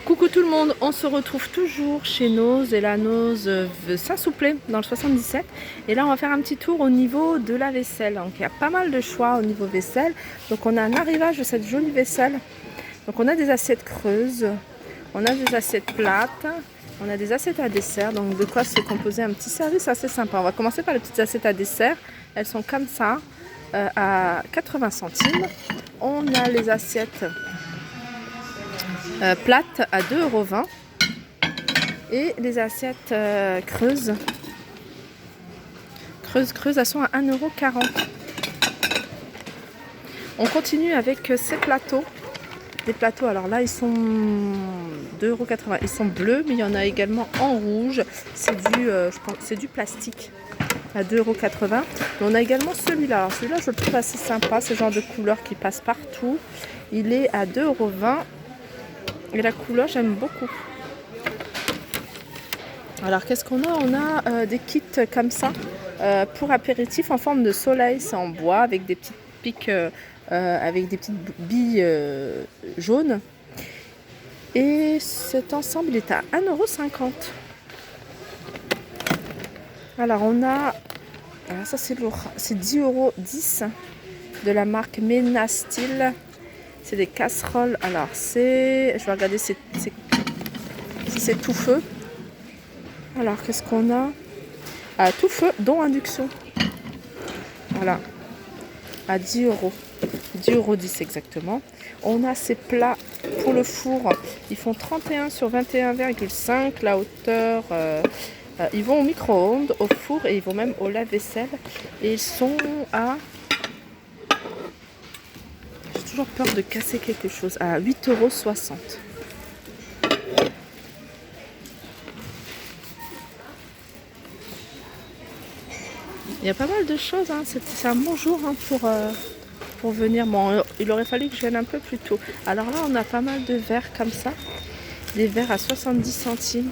Coucou tout le monde, on se retrouve toujours chez Noz et la Noz Saint-Souplé dans le 77. Et là on va faire un petit tour au niveau de la vaisselle. Donc il y a pas mal de choix au niveau vaisselle. Donc on a un arrivage de cette jolie vaisselle. Donc on a des assiettes creuses, on a des assiettes plates, on a des assiettes à dessert. Donc de quoi se composer un petit service assez sympa. On va commencer par les petites assiettes à dessert. Elles sont comme ça à 80 centimes. On a les assiettes plates à 2,20 € et les assiettes creuses elles sont à 1,40 €. On continue avec ces plateaux, des plateaux, alors là ils sont 2,80 €, ils sont bleus mais il y en a également en rouge, c'est du, je pense, c'est du plastique à 2,80 €. On a également celui-là, alors celui-là je le trouve assez sympa, ce genre de couleur qui passe partout, il est à 2,20 € et la couleur j'aime beaucoup. Alors qu'est-ce qu'on a? On a des kits comme ça pour apéritif en forme de soleil, c'est en bois avec des petites piques, avec des petites billes jaunes. Et cet ensemble il est à 1,50 €. Alors on a, alors ça c'est lourd, c'est 10,10 € de la marque Ménastyle. C'est des casseroles. Alors c'est, je vais regarder si c'est tout feu. Alors qu'est-ce qu'on a? Tout feu, dont induction. Voilà, à 10 €. 10,10 € exactement. On a ces plats pour le four. Ils font 31 sur 21,5. La hauteur, ils vont au micro-ondes, au four et ils vont même au lave-vaisselle. Et ils sont à... J'ai toujours peur de casser quelque chose. À 8,60 €. Il y a pas mal de choses, hein. C'est un bon jour hein, pour venir. Bon, il aurait fallu que je vienne un peu plus tôt. Alors là, on a pas mal de verres comme ça. Des verres à 70 centimes.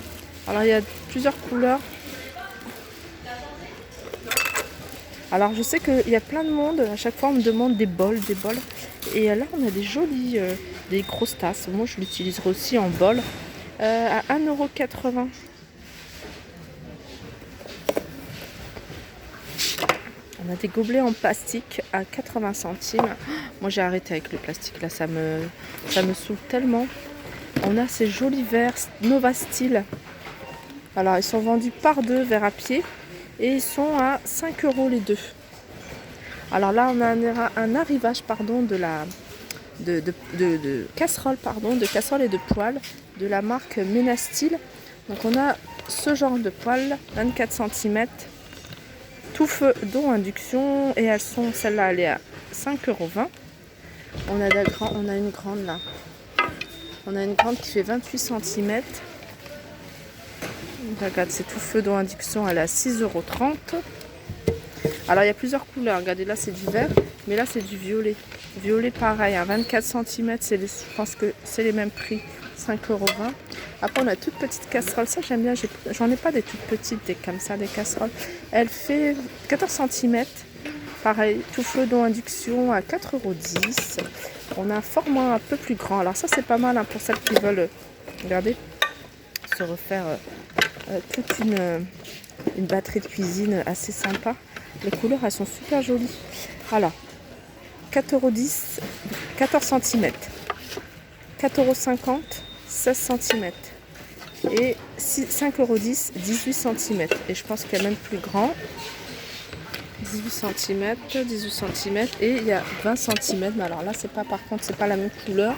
Alors il y a plusieurs couleurs. Alors je sais qu'il y a plein de monde. À chaque fois, on me demande des bols, des bols. Et là, on a des jolis, des grosses tasses. Moi, je l'utiliserai aussi en bol. À 1,80 €. On a des gobelets en plastique à 80 centimes. Moi j'ai arrêté avec le plastique là, ça me saoule tellement. On a ces jolis verres Nova Style. Alors ils sont vendus par deux, verres à pied, et ils sont à 5 € les deux. Alors là on a un arrivage pardon de casseroles, de casseroles et de poêles de la marque Ménastyle. Donc on a ce genre de poêle, 24 cm. Tout feu, dont induction, et elles sont, celle-là elle est à 5,20 €. On a une grande là. On a une grande qui fait 28 cm. Regarde, c'est tout feu, dont induction, elle est à 6,30 €. Alors il y a plusieurs couleurs. Regardez, là c'est du vert, mais là c'est du violet. Violet pareil, à 24 cm, je pense que c'est les mêmes prix, 5,20 €. Après on a toute petite casserole, ça j'aime bien, j'en ai pas des toutes petites, des comme ça, des casseroles. Elle fait 14 cm, pareil, tout feu dont induction à 4,10 €. On a un format un peu plus grand, alors ça c'est pas mal hein, pour celles qui veulent, regardez, se refaire toute une batterie de cuisine assez sympa. Les couleurs elles sont super jolies. Alors 4,10 €, 14 cm, 4,50 €, 16 cm et 5,10 €, 18 cm. Et je pense qu'il y a même plus grand, 18 cm et il y a 20 cm. Mais alors là c'est pas, par contre c'est pas la même couleur.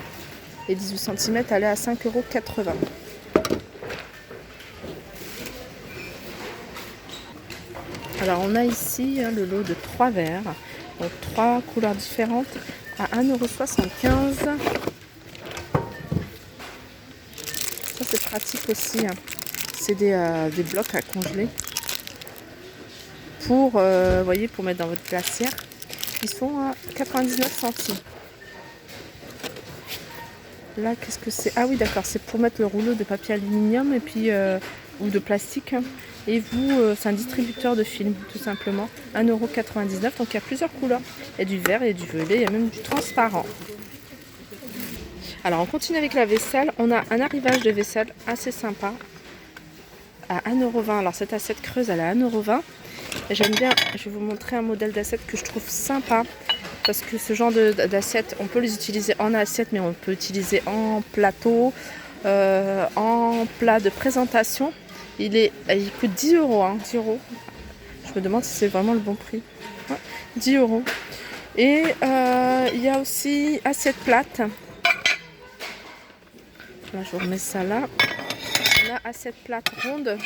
Et 18 cm elle est à 5,80 €. Alors on a ici hein, le lot de 3 verres, donc 3 couleurs différentes à 1,75 €. Ça c'est pratique aussi, hein. C'est des blocs à congeler pour, voyez, pour mettre dans votre glacière. Ils sont à 99 centimes. Là qu'est-ce que c'est? Ah oui d'accord, c'est pour mettre le rouleau de papier aluminium et puis ou de plastique. Et vous, c'est un distributeur de films tout simplement. 1,99 €. Donc il y a plusieurs couleurs. Il y a du vert, il y a du violet, il y a même du transparent. Alors on continue avec la vaisselle. On a un arrivage de vaisselle assez sympa à 1,20 €. Alors cette assiette creuse, elle est à 1,20 €. J'aime bien, je vais vous montrer un modèle d'assiette que je trouve sympa. Parce que ce genre d'assiette, on peut les utiliser en assiette, mais on peut utiliser en plateau, en plat de présentation. Il coûte 10 €, hein, 10 €. Je me demande si c'est vraiment le bon prix. Ouais, 10 €. Et il y a aussi assiette plate. Là, je vous remets ça là. On a assiette plate ronde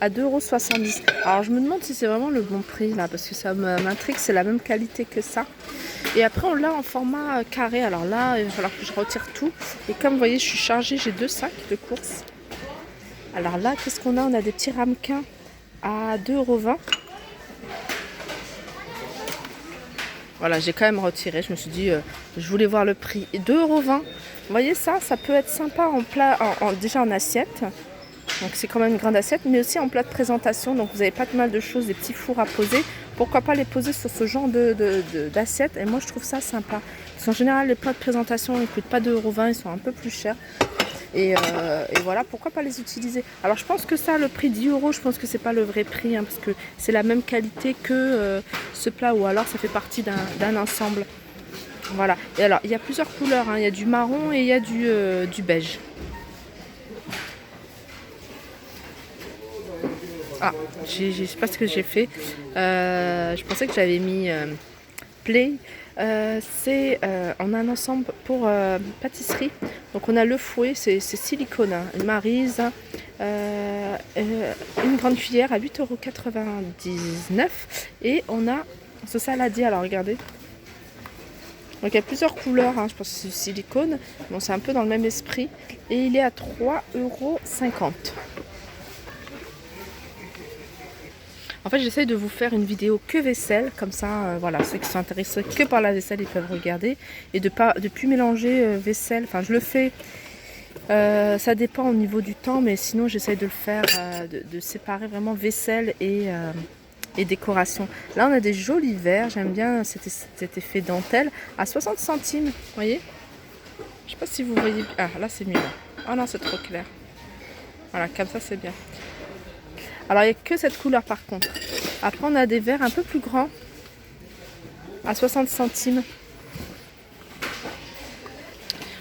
à 2,70 €. Alors je me demande si c'est vraiment le bon prix là, parce que ça m'intrigue, c'est la même qualité que ça. Et après on l'a en format carré. Alors là, il va falloir que je retire tout. Et comme vous voyez, je suis chargée, j'ai 2 sacs de courses. Alors là, qu'est-ce qu'on a? On a des petits ramequins à 2,20 €. Voilà, j'ai quand même retiré. Je me suis dit, je voulais voir le prix. Et 2,20 €. Vous voyez ça peut être sympa en plat, déjà en assiette. Donc c'est quand même une grande assiette, mais aussi en plat de présentation. Donc vous n'avez pas de mal de choses, des petits fours à poser. Pourquoi pas les poser sur ce genre d'assiette? Et moi je trouve ça sympa. Parce qu'en général, les plats de présentation, ils ne coûtent pas 2,20 €, ils sont un peu plus chers. Et voilà, pourquoi pas les utiliser. Alors je pense que ça, le prix 10 €, je pense que c'est pas le vrai prix, hein, parce que c'est la même qualité que ce plat, ou alors ça fait partie d'un ensemble. Voilà. Et alors il y a plusieurs couleurs, hein. Il y a du marron et il y a du beige. Ah, je sais pas ce que j'ai fait. Je pensais que j'avais mis Play. On a un ensemble pour pâtisserie. Donc on a le fouet, c'est silicone, hein, une maryse, une grande cuillère à 8,99 €. Et on a ce saladier, alors regardez. Donc il y a plusieurs couleurs, hein, je pense que c'est du silicone. Bon, c'est un peu dans le même esprit. Et il est à 3,50 €. En fait, j'essaye de vous faire une vidéo que vaisselle, comme ça, voilà, ceux qui sont intéressés que par la vaisselle, ils peuvent regarder. Et de plus mélanger vaisselle, enfin je le fais, ça dépend au niveau du temps, mais sinon j'essaye de le faire, de séparer vraiment vaisselle et décoration. Là, on a des jolis verres, j'aime bien cet effet dentelle, à 60 centimes, vous voyez? Je sais pas si vous voyez, ah là c'est mieux. Ah non, c'est trop clair. Voilà, comme ça c'est bien. Alors il n'y a que cette couleur par contre. Après on a des verres un peu plus grands à 60 centimes.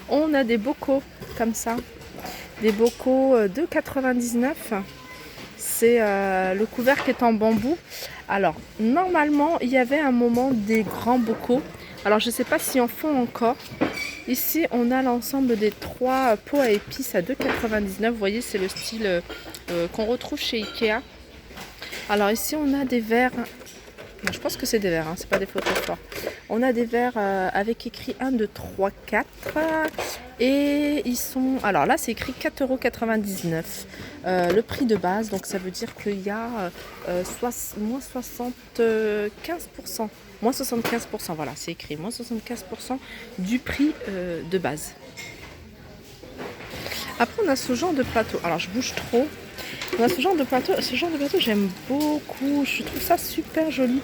On a des bocaux comme ça. Des bocaux de 2,99 €. C'est le couvercle est en bambou. Alors normalement il y avait un moment des grands bocaux. Alors je ne sais pas si en font encore. Ici on a l'ensemble des 3 pots à épices à 2,99 €. Vous voyez, c'est le style qu'on retrouve chez Ikea. Alors ici on a des verres, je pense que c'est des verres, hein, c'est pas des photos forts. On a des verres avec écrit 1, 2, 3, 4 et ils sont, alors là c'est écrit 4,99 €, le prix de base, donc ça veut dire qu'il y a moins 75%, moins 75%, voilà, c'est écrit moins 75% du prix de base. Après on a ce genre de plateau, alors je bouge trop. On a ce genre de plateau j'aime beaucoup, je trouve ça super joli.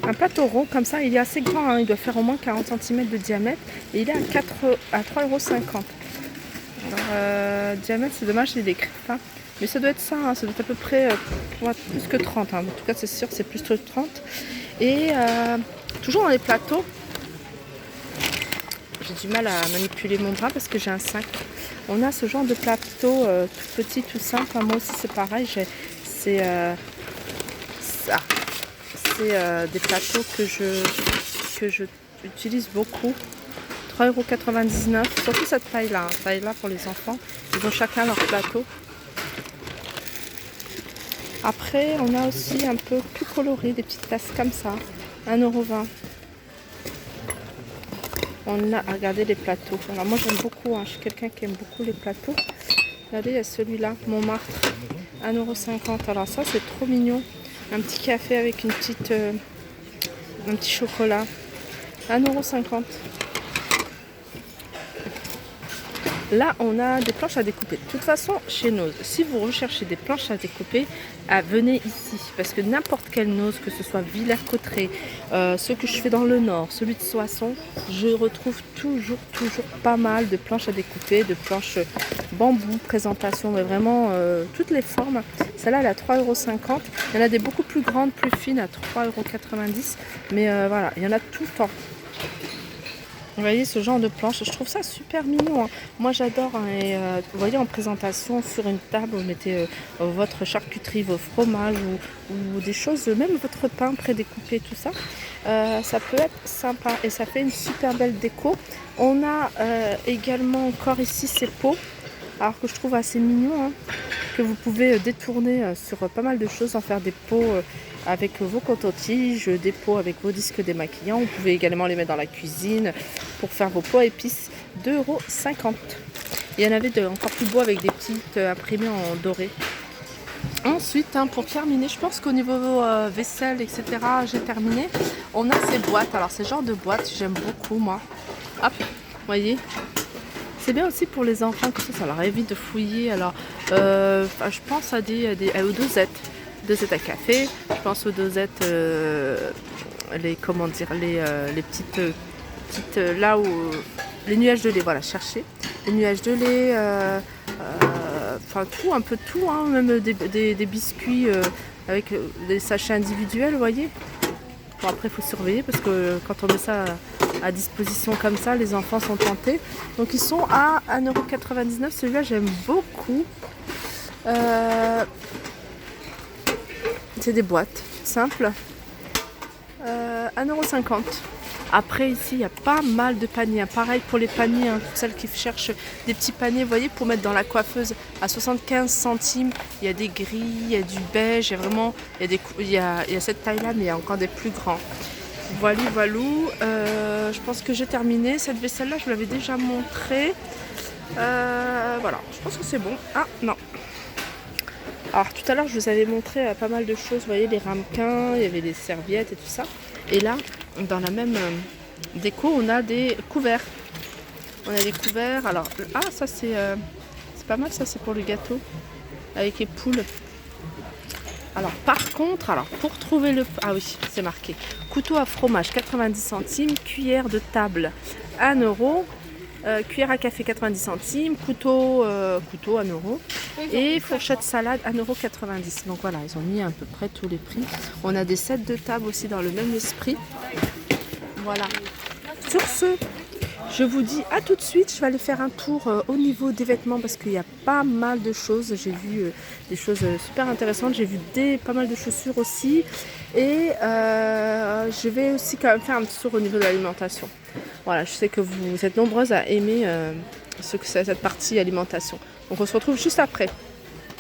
Un plateau rond comme ça, il est assez grand, hein, il doit faire au moins 40 cm de diamètre et il est à 3,50 €. Alors diamètre, c'est dommage, il écrit pas, mais ça doit être ça, hein, ça doit être à peu près plus que 30, hein. En tout cas c'est sûr, c'est plus que 30. Et toujours dans les plateaux, j'ai du mal à manipuler mon bras parce que j'ai un sac. On a ce genre de plateau tout petit, tout simple. Moi aussi c'est pareil. C'est des plateaux que je utilise beaucoup. 3,99 €. Surtout cette taille-là. Taille-là pour les enfants. Ils ont chacun leur plateau. Après, on a aussi un peu plus coloré, des petites tasses comme ça. 1,20 €. On a, regardez les plateaux. Alors moi j'aime beaucoup, hein, je suis quelqu'un qui aime beaucoup les plateaux. Regardez, il y a celui-là, Montmartre, 1,50 €. Alors ça c'est trop mignon. Un petit café avec un petit chocolat. 1,50 €. Là, on a des planches à découper. De toute façon, chez Nose, si vous recherchez des planches à découper, venez ici. Parce que n'importe quelle Nose, que ce soit Villers-Cotterêts, ce que je fais dans le Nord, celui de Soissons, je retrouve toujours pas mal de planches à découper, de planches bambou, présentation, mais vraiment toutes les formes. Celle-là, elle est à 3,50 €. Il y en a des beaucoup plus grandes, plus fines, à 3,90 €. Mais voilà, il y en a tout le temps. Vous voyez ce genre de planche, je trouve ça super mignon. Hein. Moi j'adore. Hein, et vous voyez en présentation sur une table, vous mettez votre charcuterie, vos fromages ou des choses, même votre pain prédécoupé, tout ça. Ça peut être sympa et ça fait une super belle déco. On a également encore ici ces pots, alors que je trouve assez mignon, hein, que vous pouvez détourner sur pas mal de choses, en faire des pots avec vos coton-tiges, des pots avec vos disques démaquillants. Vous pouvez également les mettre dans la cuisine pour faire vos pots à épices, 2,50 €. Il y en avait encore plus beaux avec des petites imprimées en doré. Ensuite, hein, pour terminer, je pense qu'au niveau vaisselle, etc., j'ai terminé. On a ces boîtes. Alors, ces genres de boîtes, j'aime beaucoup, moi. Hop, vous voyez. C'est bien aussi pour les enfants, comme ça leur évite de fouiller. Alors, je pense à aux dosettes. Dosettes à café, je pense aux dosettes, les petites là où les nuages de lait, voilà, chercher les nuages de lait, enfin tout, un peu tout, hein, même des biscuits avec des sachets individuels, vous voyez. Bon, après il faut surveiller parce que quand on met ça à disposition comme ça, les enfants sont tentés. Donc ils sont à 1,99 €, celui-là j'aime beaucoup. C'est des boîtes simples, 1,50 €. Après ici il y a pas mal de paniers, pareil pour les paniers, hein, pour celles qui cherchent des petits paniers, vous voyez, pour mettre dans la coiffeuse à 75 centimes. Il y a des gris, il y a du beige, il y a vraiment, il y a cette taille là, mais il y a encore des plus grands. Voilà, je pense que j'ai terminé. Cette vaisselle là je vous l'avais déjà montré. Voilà, je pense que c'est bon. Ah non. Alors tout à l'heure je vous avais montré pas mal de choses, vous voyez, les ramequins, il y avait des serviettes et tout ça. Et là, dans la même déco, on a des couverts. On a des couverts, alors, ça c'est pas mal, ça c'est pour le gâteau, avec les poules. Alors par contre, pour trouver ah oui, c'est marqué, couteau à fromage 90 centimes, cuillère de table 1 €. Cuillère à café 90 centimes, couteau 1 € et fourchette salade 1,90 €. Donc voilà, ils ont mis à peu près tous les prix. On a des sets de table aussi dans le même esprit. Voilà. Sur ce, je vous dis à tout de suite. Je vais aller faire un tour au niveau des vêtements parce qu'il y a pas mal de choses. J'ai vu des choses super intéressantes. J'ai vu pas mal de chaussures aussi. Et je vais aussi quand même faire un petit tour au niveau de l'alimentation. Voilà, je sais que vous êtes nombreuses à aimer cette partie alimentation. Donc on se retrouve juste après.